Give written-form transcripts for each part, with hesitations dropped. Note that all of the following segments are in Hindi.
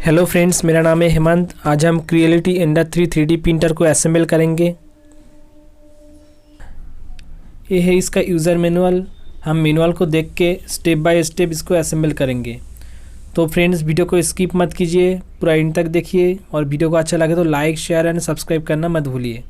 हेलो फ्रेंड्स, मेरा नाम है हेमंत। आज हम क्रिएलिटी एंडर 3D प्रिंटर को असेंबल करेंगे। ये है इसका यूज़र मैनुअल। हम मैनुअल को देख के स्टेप बाय स्टेप इसको असेंबल करेंगे। तो फ्रेंड्स, वीडियो को स्किप मत कीजिए, पूरा एंड तक देखिए और वीडियो को अच्छा लगे तो लाइक, शेयर एंड सब्सक्राइब करना मत भूलिए।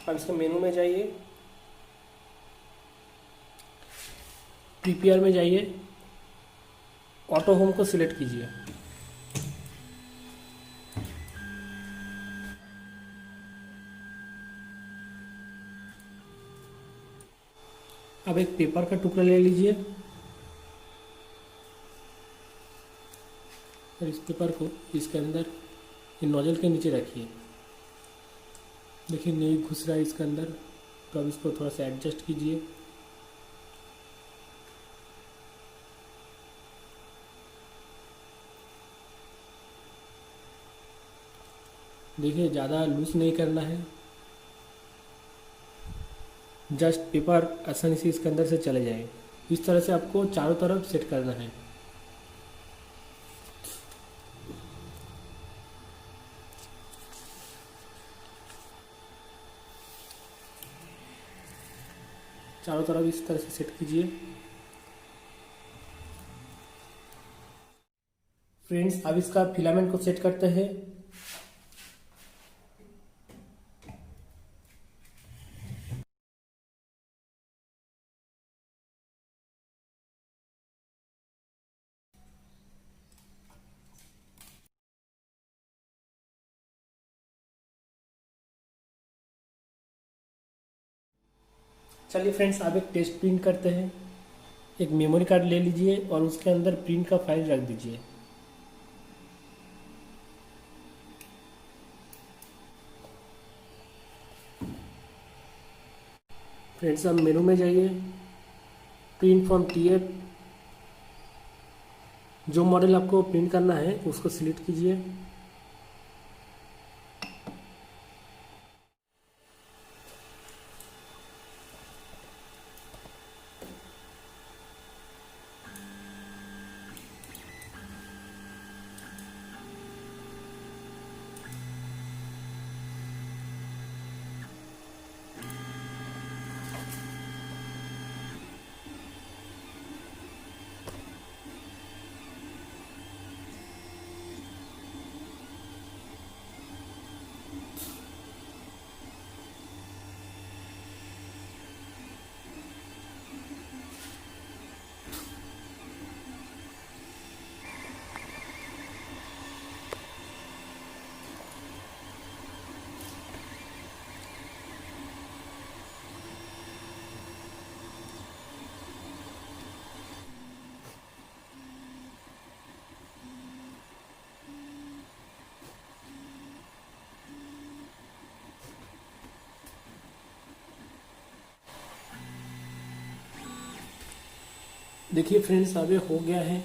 अब इसके मेनू में जाइए, प्रीपेयर में जाइए, ऑटो होम को सिलेक्ट कीजिए। अब एक पेपर का टुकड़ा ले लीजिए और इस पेपर को इसके अंदर ये नोजल के नीचे रखिए। देखिए नहीं घुस रहा है इसके अंदर, तो अब इसको थोड़ा सा एडजस्ट कीजिए। देखिए ज़्यादा लूज नहीं करना है, जस्ट पेपर आसानी से इसके अंदर से चले जाए। इस तरह से आपको चारों तरफ सेट करना है। चारों तरफ इस तरह से सेट कीजिए। फ्रेंड्स अब इसका फिलामेंट को सेट करते हैं। चलिए फ्रेंड्स अब एक टेस्ट प्रिंट करते हैं। एक मेमोरी कार्ड ले लीजिए और उसके अंदर प्रिंट का फाइल रख दीजिए। फ्रेंड्स अब मेनू में जाइए, प्रिंट फ्रॉम टीएफ, जो मॉडल आपको प्रिंट करना है उसको सिलेक्ट कीजिए। देखिए फ्रेंड्स अब ये हो गया है।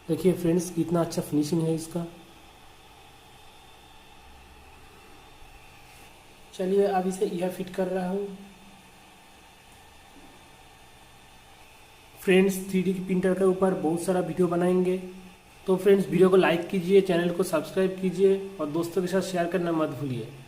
देखिए फ्रेंड्स कितना अच्छा फिनिशिंग है इसका। चलिए अब इसे ईयर फिट कर रहा हूँ। फ्रेंड्स 3D प्रिंटर के ऊपर बहुत सारा वीडियो बनाएंगे, तो फ्रेंड्स वीडियो को लाइक कीजिए, चैनल को सब्सक्राइब कीजिए और दोस्तों के साथ शेयर करना मत भूलिए।